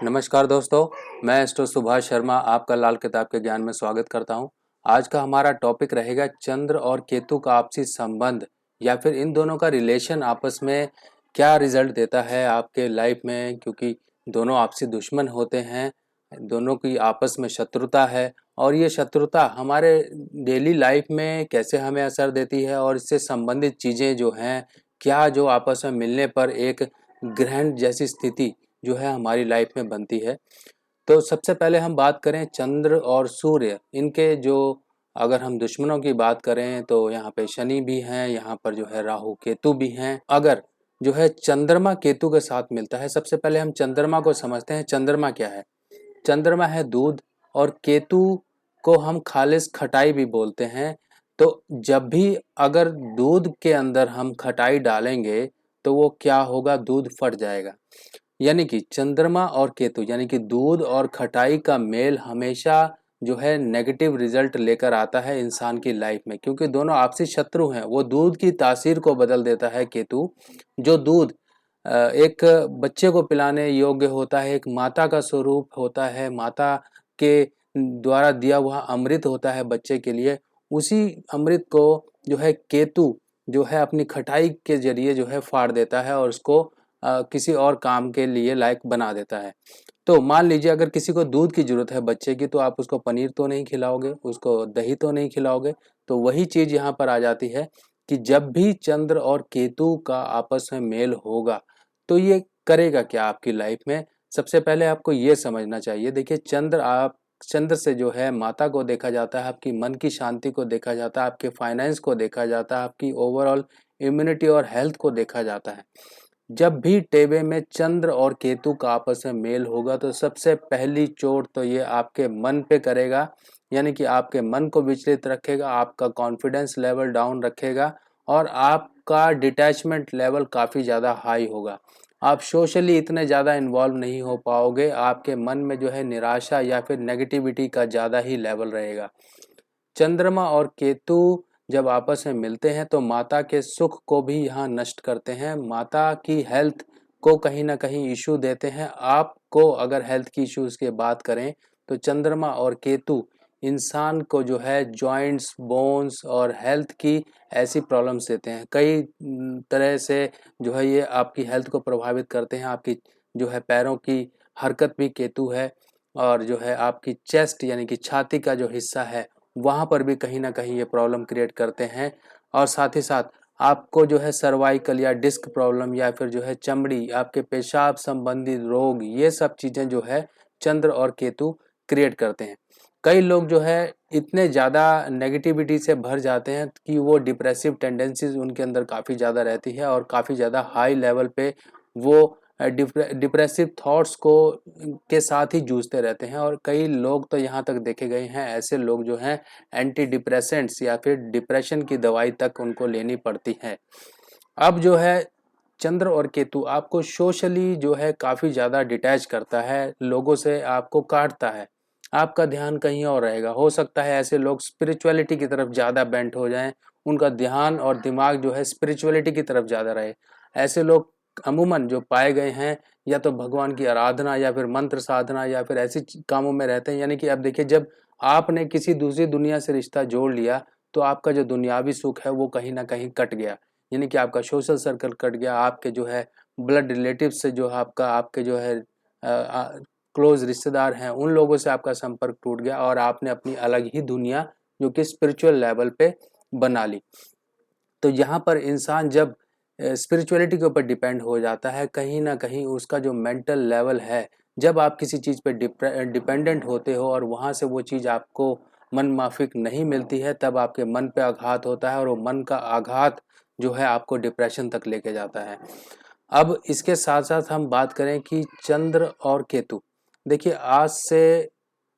नमस्कार दोस्तों, मैं एस्ट्रो सुभाष शर्मा आपका लाल किताब के ज्ञान में स्वागत करता हूं। आज का हमारा टॉपिक रहेगा चंद्र और केतु का आपसी संबंध या फिर इन दोनों का रिलेशन आपस में क्या रिजल्ट देता है आपके लाइफ में, क्योंकि दोनों आपसी दुश्मन होते हैं, दोनों की आपस में शत्रुता है और ये शत्रुता हमारे डेली लाइफ में कैसे हमें असर देती है और इससे संबंधित चीज़ें जो हैं, क्या जो आपस में मिलने पर एक ग्रहण जैसी स्थिति जो है हमारी लाइफ में बनती है। तो सबसे पहले हम बात करें चंद्र और सूर्य, इनके जो अगर हम दुश्मनों की बात करें तो यहाँ पे शनि भी हैं, यहाँ पर जो है राहु केतु भी हैं। अगर जो है चंद्रमा केतु के साथ मिलता है, सबसे पहले हम चंद्रमा को समझते हैं। चंद्रमा क्या है? चंद्रमा है दूध, और केतु को हम खालिस खटाई भी बोलते हैं। तो जब भी अगर दूध के अंदर हम खटाई डालेंगे तो वो क्या होगा? दूध फट जाएगा। यानी कि चंद्रमा और केतु यानी कि दूध और खटाई का मेल हमेशा जो है नेगेटिव रिजल्ट लेकर आता है इंसान की लाइफ में, क्योंकि दोनों आपसी शत्रु हैं। वो दूध की तासीर को बदल देता है केतु। जो दूध एक बच्चे को पिलाने योग्य होता है, एक माता का स्वरूप होता है, माता के द्वारा दिया हुआ अमृत होता है बच्चे के लिए, उसी अमृत को जो है केतु जो है अपनी खटाई के जरिए जो है फाड़ देता है और उसको किसी और काम के लिए लायक बना देता है। तो मान लीजिए अगर किसी को दूध की ज़रूरत है बच्चे की, तो आप उसको पनीर तो नहीं खिलाओगे, उसको दही तो नहीं खिलाओगे। तो वही चीज़ यहाँ पर आ जाती है कि जब भी चंद्र और केतु का आपस में मेल होगा तो ये करेगा क्या आपकी लाइफ में? सबसे पहले आपको ये समझना चाहिए। देखिए, चंद्र से जो है माता को देखा जाता है, आपकी मन की शांति को देखा जाता है, आपके फाइनेंस को देखा जाता है, आपकी ओवरऑल इम्यूनिटी और हेल्थ को देखा जाता है। जब भी टेबे में चंद्र और केतु का आपस में मेल होगा तो सबसे पहली चोट तो ये आपके मन पे करेगा, यानी कि आपके मन को विचलित रखेगा, आपका कॉन्फिडेंस लेवल डाउन रखेगा और आपका डिटैचमेंट लेवल काफ़ी ज़्यादा हाई होगा। आप सोशली इतने ज़्यादा इन्वॉल्व नहीं हो पाओगे, आपके मन में जो है निराशा या फिर नेगेटिविटी का ज़्यादा ही लेवल रहेगा। चंद्रमा और केतु जब आपस में मिलते हैं तो माता के सुख को भी यहाँ नष्ट करते हैं, माता की हेल्थ को कहीं ना कहीं इशू देते हैं। आपको अगर हेल्थ की इश्यूज की बात करें तो चंद्रमा और केतु इंसान को जो है जॉइंट्स, बोन्स और हेल्थ की ऐसी प्रॉब्लम्स देते हैं। कई तरह से जो है ये आपकी हेल्थ को प्रभावित करते हैं। आपकी जो है पैरों की हरकत भी केतु है, और जो है आपकी चेस्ट यानी कि छाती का जो हिस्सा है वहाँ पर भी कहीं ना कहीं ये प्रॉब्लम क्रिएट करते हैं। और साथ ही साथ आपको जो है सर्वाइकल या डिस्क प्रॉब्लम या फिर जो है चमड़ी, आपके पेशाब संबंधी रोग, ये सब चीज़ें जो है चंद्र और केतु क्रिएट करते हैं। कई लोग जो है इतने ज़्यादा नेगेटिविटी से भर जाते हैं कि वो डिप्रेसिव टेंडेंसीज उनके अंदर काफ़ी ज़्यादा रहती है और काफ़ी ज़्यादा हाई लेवल पे वो डिप्रेसिव थॉट्स को के साथ ही जूझते रहते हैं। और कई लोग तो यहाँ तक देखे गए हैं, ऐसे लोग जो हैं एंटी डिप्रेसेंट्स या फिर डिप्रेशन की दवाई तक उनको लेनी पड़ती है। अब जो है चंद्र और केतु आपको सोशली जो है काफ़ी ज़्यादा डिटैच करता है, लोगों से आपको काटता है, आपका ध्यान कहीं और रहेगा। हो सकता है ऐसे लोग स्पिरिचुअलिटी की तरफ ज़्यादा बेंट हो जाएं, उनका ध्यान और दिमाग जो है स्पिरिचुअलिटी की तरफ ज़्यादा रहे। ऐसे लोग अमूमन जो पाए गए हैं या तो भगवान की आराधना या फिर मंत्र साधना या फिर ऐसी कामों में रहते हैं। यानी कि अब देखिए, जब आपने किसी दूसरी दुनिया से रिश्ता जोड़ लिया तो आपका जो दुनियावी सुख है वो कहीं ना कहीं कट गया, यानी कि आपका सोशल सर्कल कट गया। आपके जो है ब्लड रिलेटिव से जो है आपके जो है क्लोज रिश्तेदार हैं, उन लोगों से आपका संपर्क टूट गया और आपने अपनी अलग ही दुनिया जो कि स्पिरिचुअल लेवल पे बना ली। तो यहाँ पर इंसान जब स्पिरिचुअलिटी के ऊपर डिपेंड हो जाता है, कहीं ना कहीं उसका जो मेंटल लेवल है, जब आप किसी चीज़ पे डिपेंडेंट होते हो और वहाँ से वो चीज़ आपको मन माफिक नहीं मिलती है, तब आपके मन पे आघात होता है और वो मन का आघात जो है आपको डिप्रेशन तक लेके जाता है। अब इसके साथ साथ हम बात करें कि चंद्र और केतु, देखिए आज से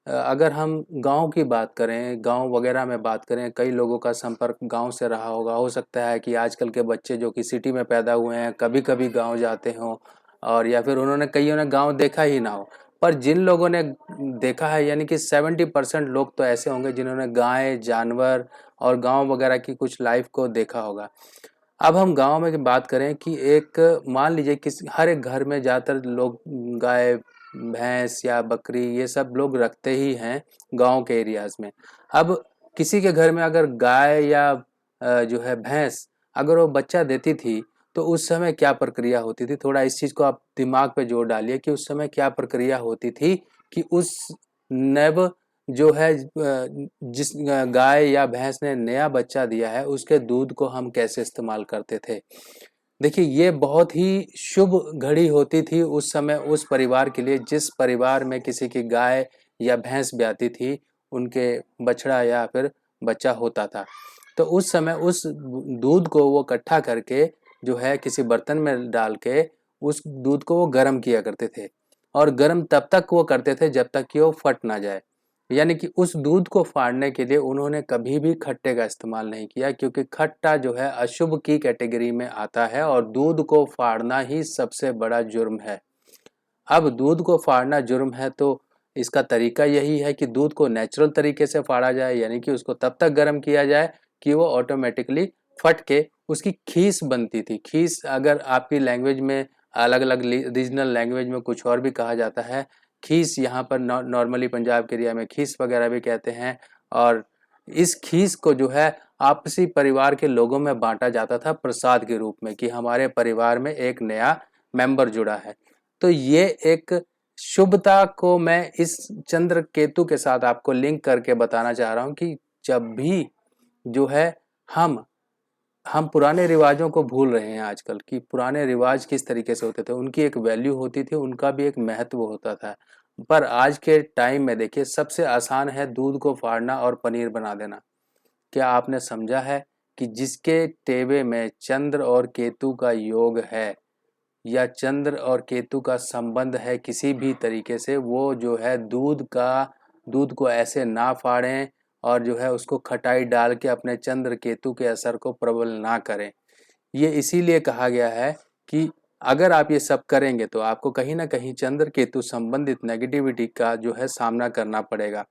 अगर हम गांव की बात करें, गांव वगैरह में बात करें, कई लोगों का संपर्क गांव से रहा होगा। हो सकता है कि आजकल के बच्चे जो कि सिटी में पैदा हुए हैं कभी कभी गांव जाते हों, और या फिर उन्होंने कईयों ने गांव देखा ही ना हो। पर जिन लोगों ने देखा है, यानी कि 70% लोग तो ऐसे होंगे जिन्होंने गाय, जानवर और गांव वगैरह की कुछ लाइफ को देखा होगा। अब हम गांव में की बात करें कि एक मान लीजिए किसी हर एक घर में ज़्यादातर लोग गाय भैंस या बकरी ये सब लोग रखते ही हैं गांव के एरियाज में। अब किसी के घर में अगर गाय या जो है भैंस अगर वो बच्चा देती थी तो उस समय क्या प्रक्रिया होती थी, थोड़ा इस चीज़ को आप दिमाग पे जोर डालिए कि उस समय क्या प्रक्रिया होती थी कि उस नव जो है जिस गाय या भैंस ने नया बच्चा दिया है उसके दूध को हम कैसे इस्तेमाल करते थे। देखिए ये बहुत ही शुभ घड़ी होती थी उस समय उस परिवार के लिए जिस परिवार में किसी की गाय या भैंस ब्याती थी, उनके बछड़ा या फिर बच्चा होता था। तो उस समय उस दूध को वो इकट्ठा करके जो है किसी बर्तन में डाल के उस दूध को वो गर्म किया करते थे, और गर्म तब तक वो करते थे जब तक कि वो फट ना जाए। यानी कि उस दूध को फाड़ने के लिए उन्होंने कभी भी खट्टे का इस्तेमाल नहीं किया, क्योंकि खट्टा जो है अशुभ की कैटेगरी में आता है और दूध को फाड़ना ही सबसे बड़ा जुर्म है। अब दूध को फाड़ना जुर्म है तो इसका तरीका यही है कि दूध को नेचुरल तरीके से फाड़ा जाए, यानी कि उसको तब तक गर्म किया जाए कि वो ऑटोमेटिकली फट के उसकी खीस बनती थी। खीस अगर आपकी लैंग्वेज में अलग अलग रीजनल लैंग्वेज में कुछ और भी कहा जाता है, खीस यहाँ पर नॉर्मली पंजाब के एरिया में खीस वगैरह भी कहते हैं। और इस खीस को जो है आपसी परिवार के लोगों में बांटा जाता था प्रसाद के रूप में कि हमारे परिवार में एक नया मेंबर जुड़ा है। तो ये एक शुभता को मैं इस चंद्र केतु के साथ आपको लिंक करके बताना चाह रहा हूं कि जब भी जो है हम हम पुराने रिवाजों को भूल रहे हैं आजकल, कि पुराने रिवाज किस तरीके से होते थे, उनकी एक वैल्यू होती थी, उनका भी एक महत्व होता था। पर आज के टाइम में देखिए सबसे आसान है दूध को फाड़ना और पनीर बना देना। क्या आपने समझा है कि जिसके टेबे में चंद्र और केतु का योग है या चंद्र और केतु का संबंध है किसी भी तरीके से, वो जो है दूध को ऐसे ना फाड़ें और जो है उसको खटाई डाल के अपने चंद्र केतु के असर को प्रबल ना करें। ये इसीलिए कहा गया है कि अगर आप ये सब करेंगे तो आपको कहीं ना कहीं चंद्र केतु संबंधित नेगेटिविटी का जो है सामना करना पड़ेगा।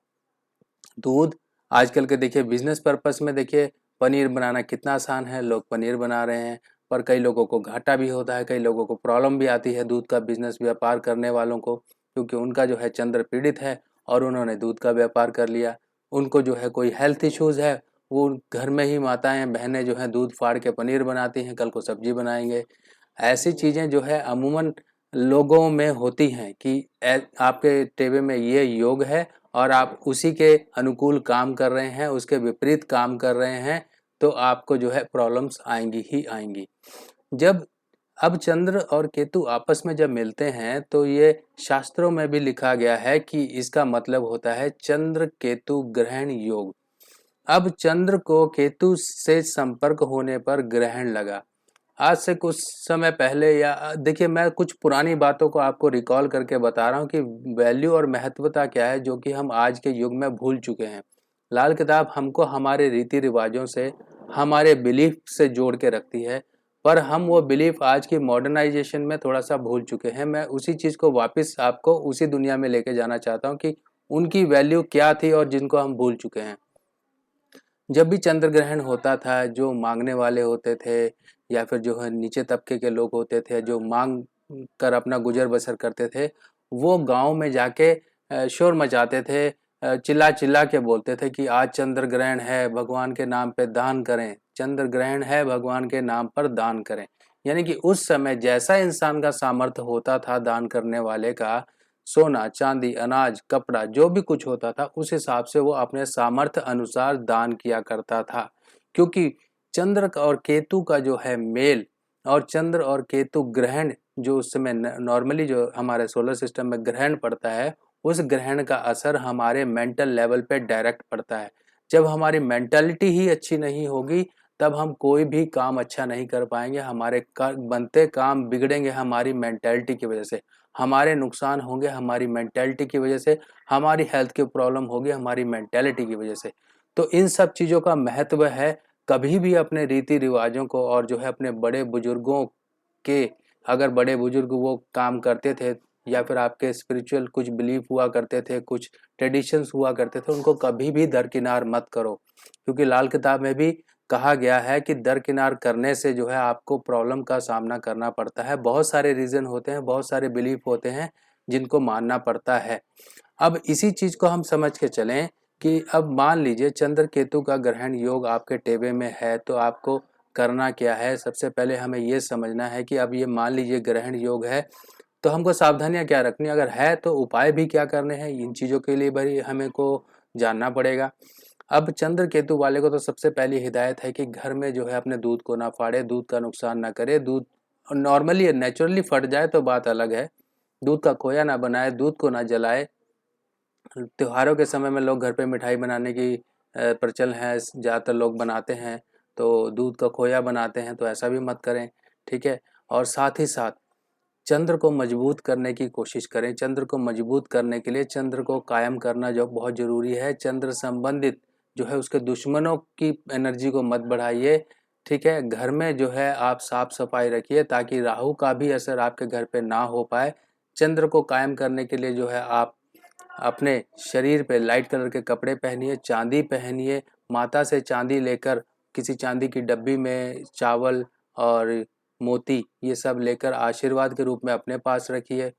दूध आजकल के देखिए बिजनेस पर्पस में देखिए पनीर बनाना कितना आसान है, लोग पनीर बना रहे हैं। पर कई लोगों को घाटा भी होता है, कई लोगों को प्रॉब्लम भी आती है दूध का बिजनेस व्यापार करने वालों को, क्योंकि उनका जो है चंद्र पीड़ित है और उन्होंने दूध का व्यापार कर लिया। उनको जो है कोई हेल्थ इश्यूज है, वो घर में ही माताएं बहनें जो है दूध फाड़ के पनीर बनाती हैं, कल को सब्जी बनाएंगे। ऐसी चीज़ें जो है अमूमन लोगों में होती हैं कि आपके टेबे में ये योग है और आप उसी के अनुकूल काम कर रहे हैं, उसके विपरीत काम कर रहे हैं, तो आपको जो है प्रॉब्लम्स आएंगी ही आएंगी। जब अब चंद्र और केतु आपस में जब मिलते हैं तो ये शास्त्रों में भी लिखा गया है कि इसका मतलब होता है चंद्र केतु ग्रहण योग। अब चंद्र को केतु से संपर्क होने पर ग्रहण लगा। आज से कुछ समय पहले, या देखिए मैं कुछ पुरानी बातों को आपको रिकॉल करके बता रहा हूँ कि वैल्यू और महत्वता क्या है जो कि हम आज के युग में भूल चुके हैं। लाल किताब हमको हमारे रीति रिवाजों से, हमारे बिलीफ से जोड़ के रखती है, पर हम वो बिलीफ आज की मॉडर्नाइजेशन में थोड़ा सा भूल चुके हैं। मैं उसी चीज़ को वापस आपको उसी दुनिया में लेके जाना चाहता हूँ कि उनकी वैल्यू क्या थी और जिनको हम भूल चुके हैं। जब भी चंद्र ग्रहण होता था, जो मांगने वाले होते थे या फिर जो है नीचे तबके के लोग होते थे जो मांग कर अपना गुजर बसर करते थे, वो गांव में जाके शोर मचाते थे, चिल्ला चिल्ला के बोलते थे कि आज चंद्र ग्रहण है, भगवान के नाम पे दान करें, चंद्र ग्रहण है, भगवान के नाम पर दान करें। यानी कि उस समय जैसा इंसान का सामर्थ्य होता था दान करने वाले का, सोना चांदी अनाज कपड़ा जो भी कुछ होता था उस हिसाब से वो अपने सामर्थ्य अनुसार दान किया करता था। क्योंकि चंद्र और केतु का जो है मेल और चंद्र और केतु ग्रहण जो उस समय नॉर्मली जो हमारे सोलर सिस्टम में ग्रहण पड़ता है, उस ग्रहण का असर हमारे मेंटल लेवल पे डायरेक्ट पड़ता है। जब हमारी मेंटालिटी ही अच्छी नहीं होगी तब हम कोई भी काम अच्छा नहीं कर पाएंगे, हमारे बनते काम बिगड़ेंगे हमारी मेंटालिटी की वजह से, हमारे नुकसान होंगे हमारी मेंटालिटी की वजह से, हमारी हेल्थ की प्रॉब्लम होगी हमारी मेंटालिटी की वजह से। तो इन सब चीज़ों का महत्व है। कभी भी अपने रीति रिवाजों को और जो है अपने बड़े बुजुर्गों के, अगर बड़े बुजुर्ग वो काम करते थे या फिर आपके स्पिरिचुअल कुछ बिलीफ हुआ करते थे, कुछ ट्रेडिशंस हुआ करते थे, उनको कभी भी दरकिनार मत करो। क्योंकि लाल किताब में भी कहा गया है कि दरकिनार करने से जो है आपको प्रॉब्लम का सामना करना पड़ता है। बहुत सारे रीज़न होते हैं, बहुत सारे बिलीफ होते हैं, जिनको मानना पड़ता है। अब इसी चीज़ को हम समझ के चलें कि अब मान लीजिए चंद्र केतु का ग्रहण योग आपके टेबे में है, तो आपको करना क्या है? सबसे पहले हमें ये समझना है कि अब ये मान लीजिए ग्रहण योग है, तो हमको सावधानियाँ क्या रखनी है? अगर है तो उपाय भी क्या करने हैं? इन चीज़ों के लिए भी हमें को जानना पड़ेगा। अब चंद्र केतु वाले को तो सबसे पहली हिदायत है कि घर में जो है अपने दूध को ना फाड़े, दूध का नुकसान ना करे। दूध नॉर्मली नेचुरली फट जाए तो बात अलग है, दूध का खोया ना बनाए, दूध को ना जलाए। त्योहारों के समय में लोग घर पे मिठाई बनाने की प्रचलन है, ज़्यादातर लोग बनाते हैं, तो दूध का खोया बनाते हैं, तो ऐसा भी मत करें, ठीक है। और साथ ही साथ चंद्र को मजबूत करने की कोशिश करें। चंद्र को मजबूत करने के लिए चंद्र को कायम करना जो बहुत ज़रूरी है। चंद्र संबंधित जो है उसके दुश्मनों की एनर्जी को मत बढ़ाइए, ठीक है। घर में जो है आप साफ सफाई रखिए ताकि राहु का भी असर आपके घर पे ना हो पाए। चंद्र को कायम करने के लिए जो है आप अपने शरीर पे लाइट कलर के कपड़े पहनिए, चांदी पहनिए, माता से चांदी लेकर किसी चांदी की डब्बी में चावल और मोती ये सब लेकर आशीर्वाद के रूप में अपने पास रखिए।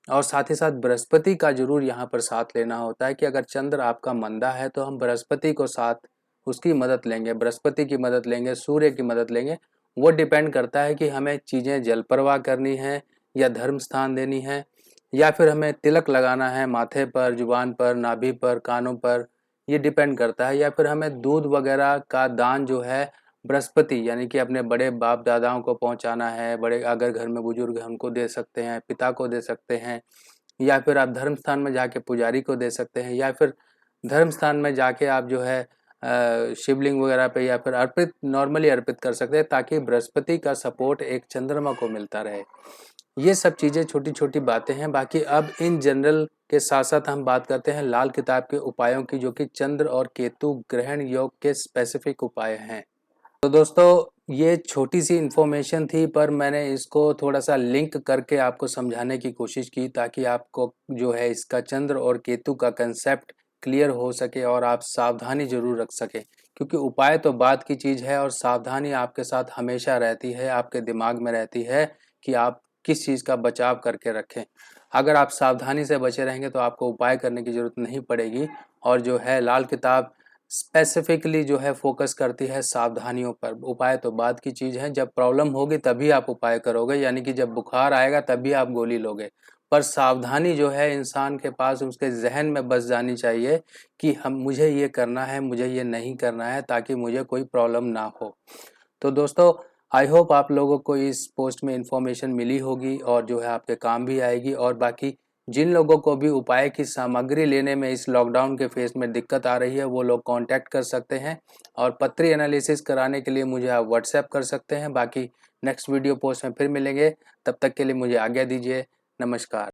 और साथ ही साथ बृहस्पति का जरूर यहाँ पर साथ लेना होता है कि अगर चंद्र आपका मंदा है तो हम बृहस्पति को साथ उसकी मदद लेंगे, बृहस्पति की मदद लेंगे, सूर्य की मदद लेंगे। वो डिपेंड करता है कि हमें चीज़ें जल प्रवाह करनी है या धर्म स्थान देनी है, या फिर हमें तिलक लगाना है माथे पर, जुबान पर, नाभि पर, कानों पर, ये डिपेंड करता है। या फिर हमें दूध वगैरह का दान जो है बृहस्पति यानी कि अपने बड़े बाप दादाओं को पहुंचाना है। बड़े अगर घर में बुजुर्ग हैं उनको दे सकते हैं, पिता को दे सकते हैं, या फिर आप धर्म स्थान में जाके पुजारी को दे सकते हैं, या फिर धर्म स्थान में जाके आप जो है शिवलिंग वगैरह पे या फिर अर्पित नॉर्मली अर्पित कर सकते हैं ताकि बृहस्पति का सपोर्ट एक चंद्रमा को मिलता रहे। ये सब चीज़ें छोटी छोटी बातें हैं। बाकी अब इन जनरल के साथ साथ हम बात करते हैं लाल किताब के उपायों की, जो कि चंद्र और केतु ग्रहण योग के स्पेसिफिक उपाय हैं। तो दोस्तों ये छोटी सी इन्फॉर्मेशन थी, पर मैंने इसको थोड़ा सा लिंक करके आपको समझाने की कोशिश की ताकि आपको जो है इसका चंद्र और केतु का कंसेप्ट क्लियर हो सके और आप सावधानी जरूर रख सकें। क्योंकि उपाय तो बात की चीज़ है और सावधानी आपके साथ हमेशा रहती है, आपके दिमाग में रहती है कि आप किस चीज़ का बचाव करके रखें। अगर आप सावधानी से बचे रहेंगे तो आपको उपाय करने की ज़रूरत नहीं पड़ेगी। और जो है लाल किताब स्पेसिफिकली जो है फोकस करती है सावधानियों पर। उपाय तो बात की चीज़ है, जब प्रॉब्लम होगी तभी आप उपाय करोगे, यानी कि जब बुखार आएगा तभी आप गोली लोगे। पर सावधानी जो है इंसान के पास उसके जहन में बस जानी चाहिए कि हम मुझे ये करना है, मुझे ये नहीं करना है, ताकि मुझे कोई प्रॉब्लम ना हो। तो दोस्तों आई होप आप लोगों को इस पोस्ट में इंफॉर्मेशन मिली होगी और जो है आपके काम भी आएगी। और बाकी जिन लोगों को भी उपाय की सामग्री लेने में इस लॉकडाउन के फेज में दिक्कत आ रही है वो लोग कांटेक्ट कर सकते हैं, और पत्री एनालिसिस कराने के लिए मुझे आप व्हाट्सएप कर सकते हैं। बाकी नेक्स्ट वीडियो पोस्ट में फिर मिलेंगे, तब तक के लिए मुझे आज्ञा दीजिए। नमस्कार।